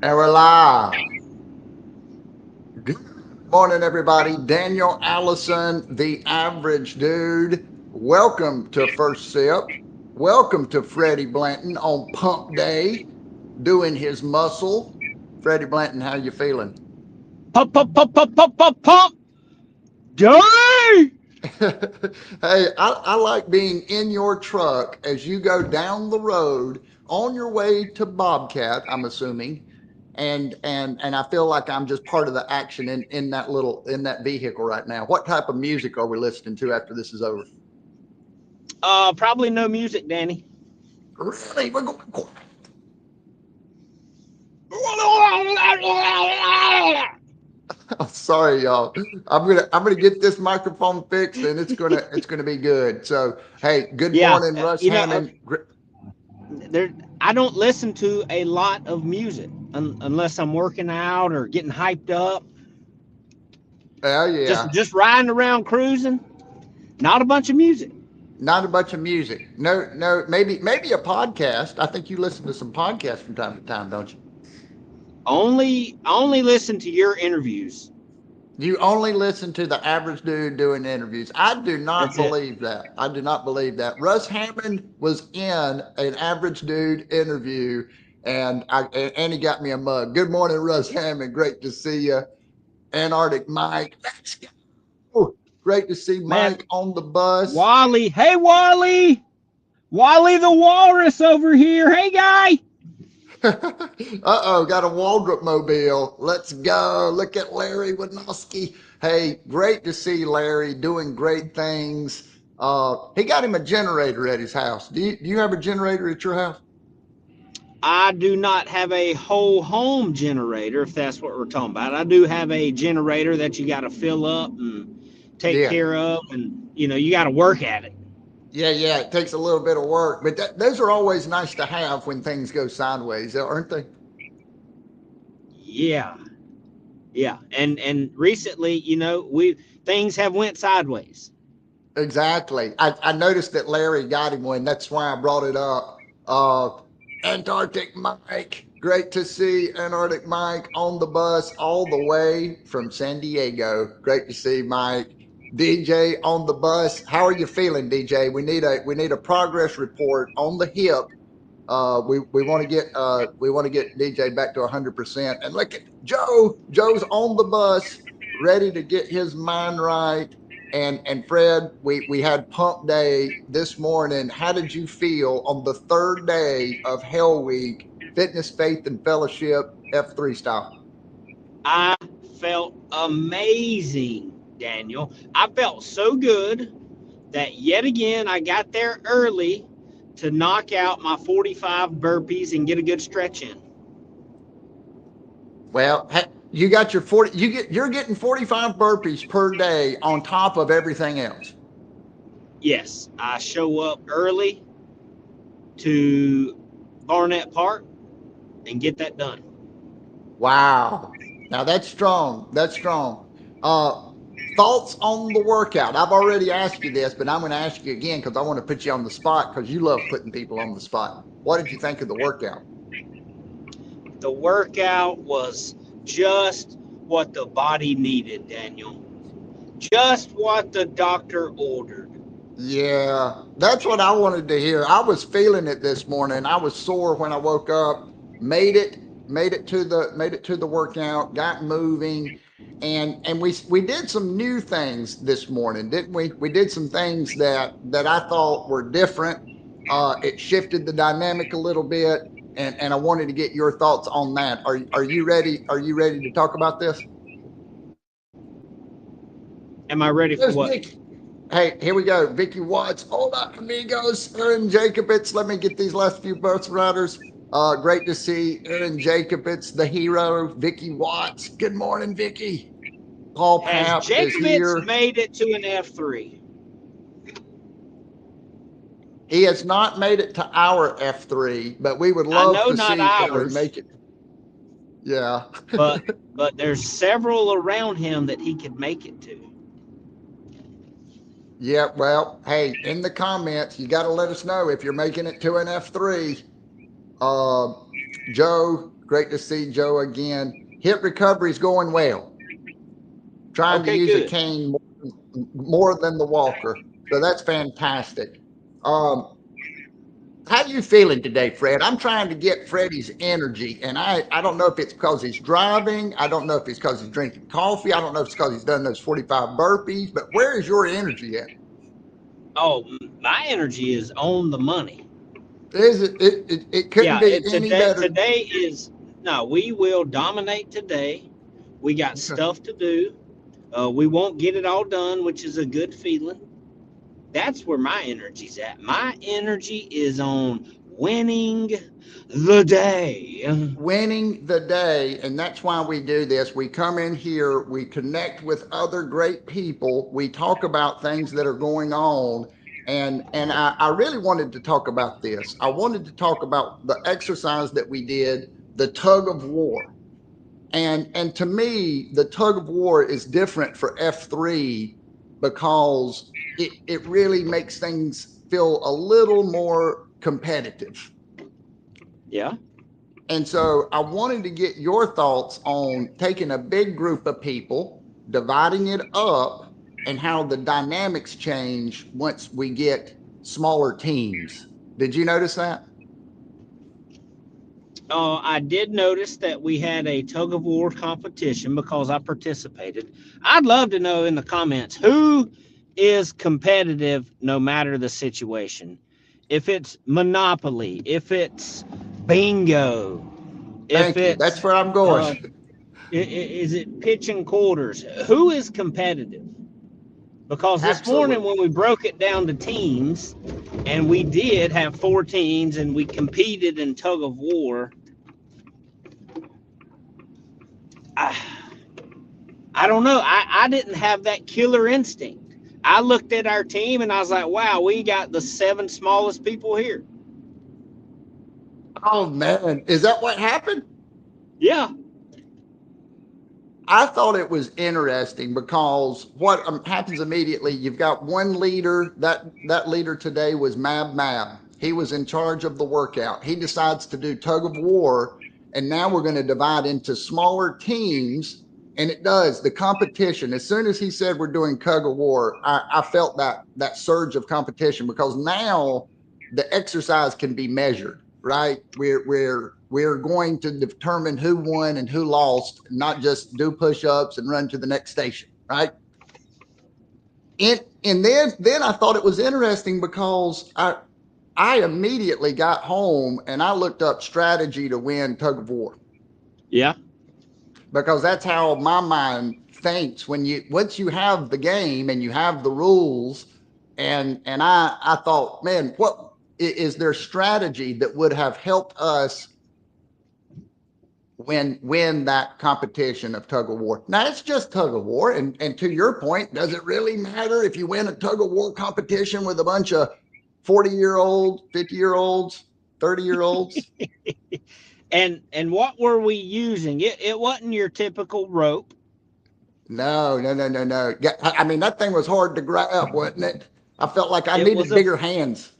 And we're live. Good morning, everybody. Daniel Allison, the average dude. Welcome to First Sip. Welcome to Freddie Blanton on Pump Day, doing his muscle. Freddie Blanton, how you feeling? Pump, pump, pump, pump, pump, pump, pump. Day! Hey, I like being in your truck as you go down the road on your way to Bobcat, I'm assuming. And I feel like I'm just part of the action in that vehicle right now. What type of music are we listening to after this is over? Probably no music, Danny. Really? We're going quiet. I'm sorry, y'all. I'm gonna get this microphone fixed, and it's gonna be good. So, hey, good Yeah, morning, Russ Hammond. there. I don't listen to a lot of music unless I'm working out or getting hyped up. Oh Just yeah, just riding around cruising. Not a bunch of music. not a bunch of music. No, no, maybe a podcast. I think you listen to some podcasts from time to time, don't you? Only listen to your interviews. You only listen to the average dude doing interviews. I do not That's it. believe that. I do not believe that. Russ Hammond was in an average dude interview, and he got me a mug. Good morning, Russ Hammond. Great to see you. Antarctic Mike. Let's go. Great to see Man, Mike on the bus. Wally. Hey, Wally. Wally the Walrus over here. Hey, guy. Uh-oh, got a Waldrop mobile. Let's go. Look at Larry Winoski. Hey, great to see Larry doing great things. He got him a generator at his house. Do you have a generator at your house? I do not have a whole home generator, if that's what we're talking about. I do have a generator that you got to fill up and take Yeah. care of, and you got to work at it. Yeah, yeah. It takes a little bit of work, but those are always nice to have when things go sideways, aren't they? Yeah, yeah. And recently, we things have went sideways. Exactly. I noticed that Larry got him one. That's why I brought it up. Antarctic Mike. Great to see Antarctic Mike on the bus all the way from San Diego. Great to see Mike. DJ on the bus. How are you feeling, DJ? We need a progress report on the hip. We want to get DJ back to 100%. And look at Joe. Joe's on the bus, ready to get his mind right. And Fred, we had pump day this morning. How did you feel on the third day of Hell Week, Fitness, Faith, and Fellowship F3 style? I felt amazing, Daniel. I felt so good that yet again I got there early to knock out my 45 burpees and get a good stretch in. Well, you got your 40. You're getting 45 burpees per day on top of everything else. Yes, I show up early to Barnett Park and get that done. Wow. Now that's strong. That's strong. Uh, Thoughts on the workout? I've already asked you this, but I'm going to ask you again because I want to put you on the spot because you love putting people on the spot. What did you think of the workout? The workout was just what the body needed, Daniel. Just what the doctor ordered. Yeah, that's what I wanted to hear. I was feeling it this morning. I was sore when I woke up. Made it to the workout. Got moving, and we did some new things this morning, didn't we? We did some things that I thought were different. It shifted the dynamic a little bit, and I wanted to get your thoughts on that. Are you ready? Are you ready to talk about this? Am I ready for There's what? Vicky. Hey, here we go. Vicky Watts. Hola, amigos. Aaron Jacobitz. Let me get these last few bus riders. Great to see Aaron Jacobitz, the hero. Vicky Watts. Good morning, Vicky. Paul Has Papp is Jacobitz here. made it to an F3? He has not made it to our F3, but we would I love know to not see Aaron ours, make it. Yeah. but there's several around him that he could make it to. Yeah. Well, hey, in the comments, you got to let us know if you're making it to an F3. Uh, Joe, Great to see Joe again. Hip recovery is going well. Trying to use a cane more than the walker. So that's fantastic. How are you feeling today, Fred? I'm trying to get Freddie's energy, and I don't know if it's because he's driving. I don't know if it's because he's drinking coffee. I don't know if it's because he's done those 45 burpees, but where is your energy at? Oh, my energy is on the money. Is it? It couldn't be any better. Today is, no, we will dominate today. We got stuff to do. We won't get it all done, which is a good feeling. That's where my energy's at. My energy is on winning the day. Winning the day. And that's why we do this. We come in here, we connect with other great people, we talk about things that are going on. And I really wanted to talk about this. I wanted to talk about the exercise that we did, the tug of war. And to me, the tug of war is different for F3 because it really makes things feel a little more competitive. Yeah. And so I wanted to get your thoughts on taking a big group of people, dividing it up, and how the dynamics change once we get smaller teams. Did you notice that? I did notice that we had a tug of war competition because I participated. I'd love to know in the comments who is competitive no matter the situation. If it's Monopoly, if it's bingo, Thank you. That's where I'm going. Is it pitch and quarters? Who is competitive? Because this morning when we broke it down to teams, and we did have 4 teams, and we competed in tug of war, I don't know. I didn't have that killer instinct. I looked at our team and I was like, wow, we got the 7 smallest people here. Oh, man. Is that what happened? Yeah. I thought it was interesting because what happens immediately, you've got one leader. That leader today was Mab. He was in charge of the workout. He decides to do tug of war, and now we're going to divide into smaller teams. And it does, the competition. As soon as he said we're doing tug of war, I felt that surge of competition because now the exercise can be measured, right? We're going to determine who won and who lost, not just do push-ups and run to the next station, right? And then I thought it was interesting because I immediately got home and I looked up strategy to win tug of war. Yeah. Because that's how my mind thinks once you have the game and you have the rules, and I thought, man, what is there strategy that would have helped us win that competition of tug of war? Now it's just tug of war, and to your point, does it really matter if you win a tug of war competition with a bunch of 40-year-olds, 50-year-olds, 30-year-olds? And what were we using? It wasn't your typical rope. No. I mean, that thing was hard to grab, wasn't it? I felt like I needed bigger hands.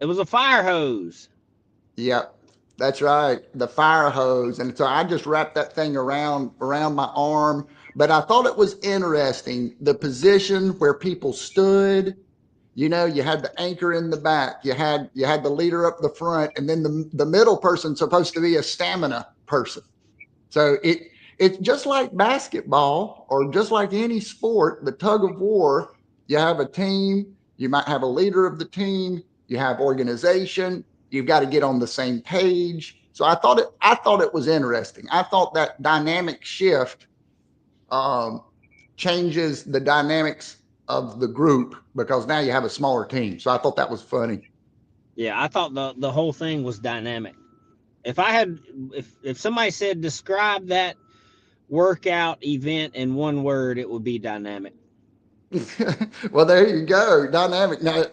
It was a fire hose. Yep, that's right, the fire hose. And so I just wrapped that thing around my arm. But I thought it was interesting, the position where people stood. You know, you had the anchor in the back, you had the leader up the front, and then the middle person's supposed to be a stamina person. So it's just like basketball or just like any sport, the tug of war. You have a team, you might have a leader of the team, you have organization, you've got to get on the same page. So I thought it was interesting. I thought that dynamic shift changes the dynamics of the group because now you have a smaller team. So I thought that was funny. Yeah, I thought the whole thing was dynamic. If somebody said describe that workout event in one word, it would be dynamic. Well, there you go, dynamic. Now,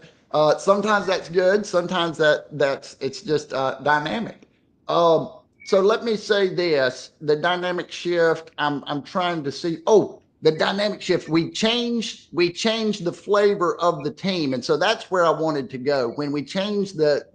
sometimes that's good. Sometimes it's just dynamic. So let me say this: the dynamic shift. I'm trying to see. Oh, the dynamic shift. We changed the flavor of the team, and so that's where I wanted to go. When we change the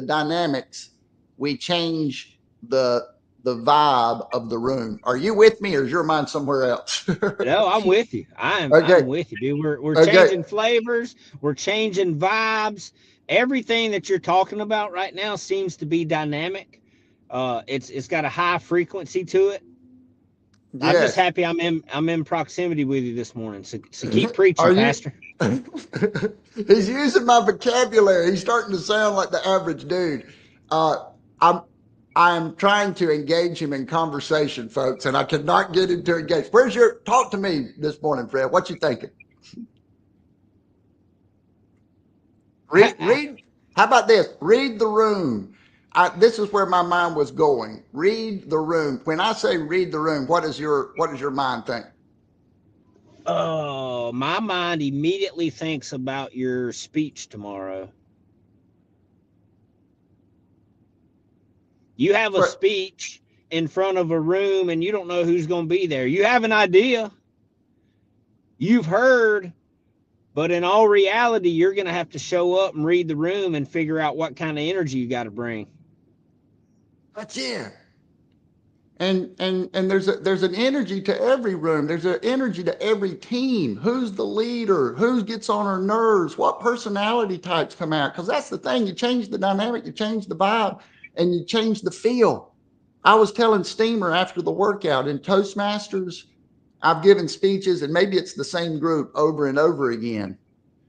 dynamics, we change the the vibe of the room. Are you with me, or is your mind somewhere else? No, I'm with you. Okay. I'm with you, dude. We're Okay. changing flavors, we're changing vibes. Everything that you're talking about right now seems to be dynamic. It's got a high frequency to it. I'm just Yes. happy I'm in proximity with you this morning. So keep preaching, Are you? Pastor. He's using my vocabulary. He's starting to sound like the average dude. Uh, I'm I'm trying to engage him in conversation, folks, and I cannot get him to engage. Where's your talk to me this morning, Fred? What you thinking? Read. How about this? Read the room. This is where my mind was going. Read the room. When I say read the room, what does your mind think? Oh, my mind immediately thinks about your speech tomorrow. You have a What? speech in front of a room and you don't know who's going to be there. You have an idea. You've heard, but in all reality, you're going to have to show up and read the room and figure out what kind of energy you got to bring. That's it. And there's an energy to every room. There's an energy to every team. Who's the leader? Who gets on our nerves? What personality types come out? Because that's the thing. You change the dynamic, you change the vibe, and you change the feel. I was telling Steamer after the workout in Toastmasters, I've given speeches, and maybe it's the same group over and over again.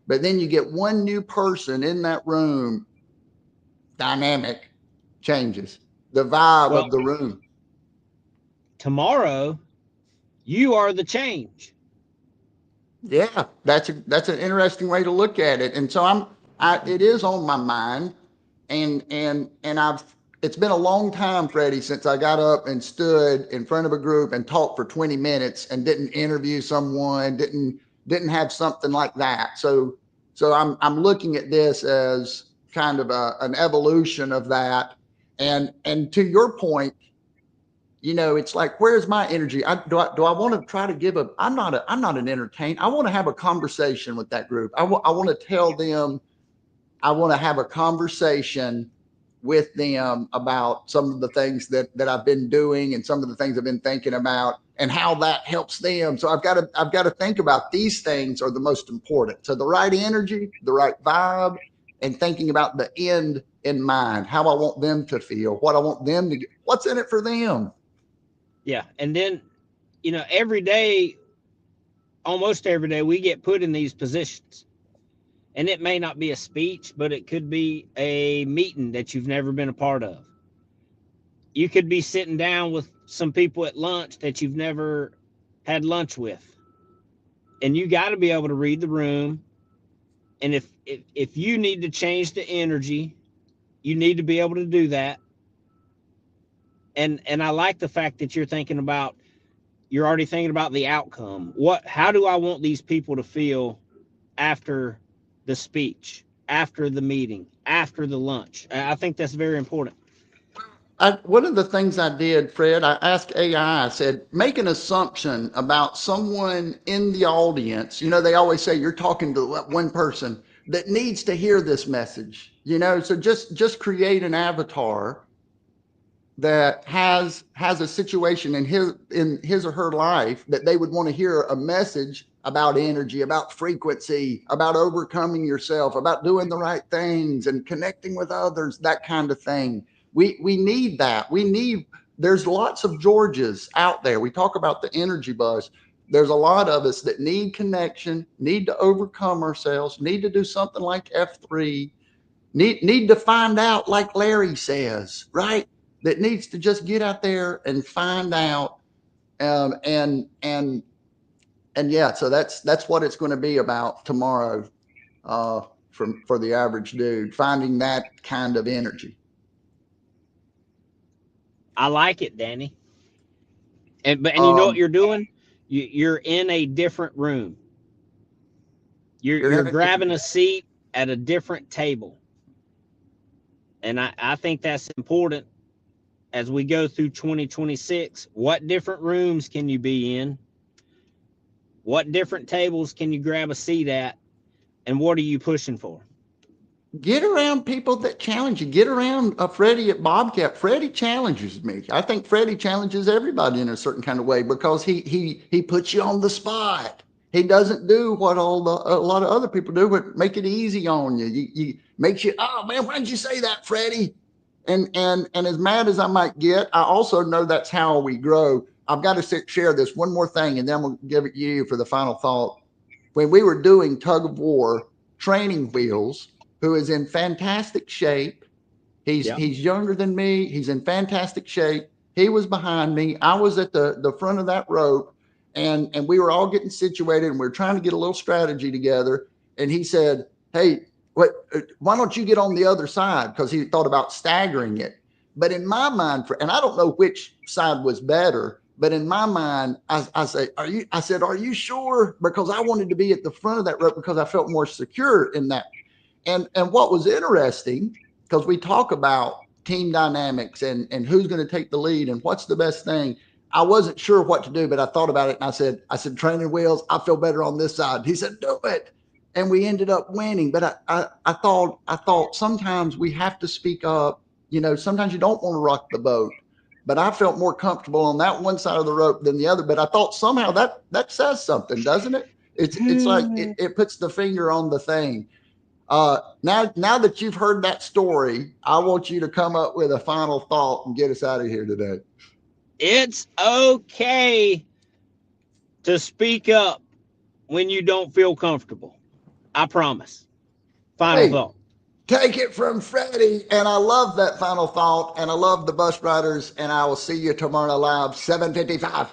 But then you get one new person in that room, dynamic changes. The vibe Well, of the room. tomorrow, you are the change. Yeah, that's an interesting way to look at it. And so it is on my mind, and I've it's been a long time, Freddie, since I got up and stood in front of a group and talked for 20 minutes and didn't interview someone, didn't have something like that. So I'm looking at this as kind of an evolution of that. And to your point, it's like, where's my energy? Do I want to try to give I'm not an entertainer. I want to have a conversation with that group. I want to tell them, I want to have a conversation with them about some of the things that I've been doing and some of the things I've been thinking about and how that helps them. So I've got to think about these things are the most important. So the right energy, the right vibe, and thinking about the end in mind, how I want them to feel, what I want them to get, what's in it for them. Yeah. And then, every day, almost every day, we get put in these positions. And it may not be a speech, but it could be a meeting that you've never been a part of. You could be sitting down with some people at lunch that you've never had lunch with. And you got to be able to read the room. And if you need to change the energy, you need to be able to do that. And I like the fact that you're already thinking about the outcome. How do I want these people to feel after the speech, after the meeting, after the lunch? I think that's very important. One of the things I did, Fred, I asked AI, I said, make an assumption about someone in the audience. They always say you're talking to one person that needs to hear this message, so just create an avatar that has a situation in his or her life that they would want to hear a message about energy, about frequency, about overcoming yourself, about doing the right things and connecting with others, that kind of thing. We need that. There's lots of Georges out there. We talk about the energy buzz. There's a lot of us that need connection, need to overcome ourselves, need to do something like F3, need to find out, like Larry says, right? That needs to just get out there and find out, and yeah. So that's what it's going to be about tomorrow, for the average dude, finding that kind of energy. I like it, Danny. And you know what Um, you're doing? You're in a different room. you're You're in a grabbing different. a seat at a different table. And I think that's important as we go through 2026. What different rooms can you be in? What different tables can you grab a seat at? And what are you pushing for? get around people that challenge you. Get around Freddie at Bobcat. Freddie challenges me. I think Freddie challenges everybody in a certain kind of way because he puts you on the spot. He doesn't do what a lot of other people do, but make it easy on you. You makes you, oh man, why did you say that, Freddie? And as mad as I might get, I also know that's how we grow. I've got to share this one more thing, and then we'll give it to you for the final thought. When we were doing Tug of War, Training Wheels, who is in fantastic shape. He's younger than me. He's in fantastic shape. He was behind me. I was at the front of that rope, and we were all getting situated, and we were trying to get a little strategy together. And he said, "Hey, why don't you get on the other side?" Because he thought about staggering it. But in my mind, and I don't know which side was better, but in my mind, I said, "Are you sure?" Because I wanted to be at the front of that rope because I felt more secure in that. And what was interesting, because we talk about team dynamics and who's going to take the lead and what's the best thing. I wasn't sure what to do, but I thought about it and I said, Training Wheels, I feel better on this side. He said, do it. And we ended up winning. But I thought sometimes we have to speak up. You know, sometimes you don't want to rock the boat. But I felt more comfortable on that one side of the rope than the other. But I thought somehow that says something, doesn't it? It's like it puts the finger on the thing. Now that you've heard that story, I want you to come up with a final thought and get us out of here today. It's okay to speak up when you don't feel comfortable. I promise. Final thought. Take it from Freddie. And I love that final thought. And I love the bus riders. And I will see you tomorrow live, 7:55.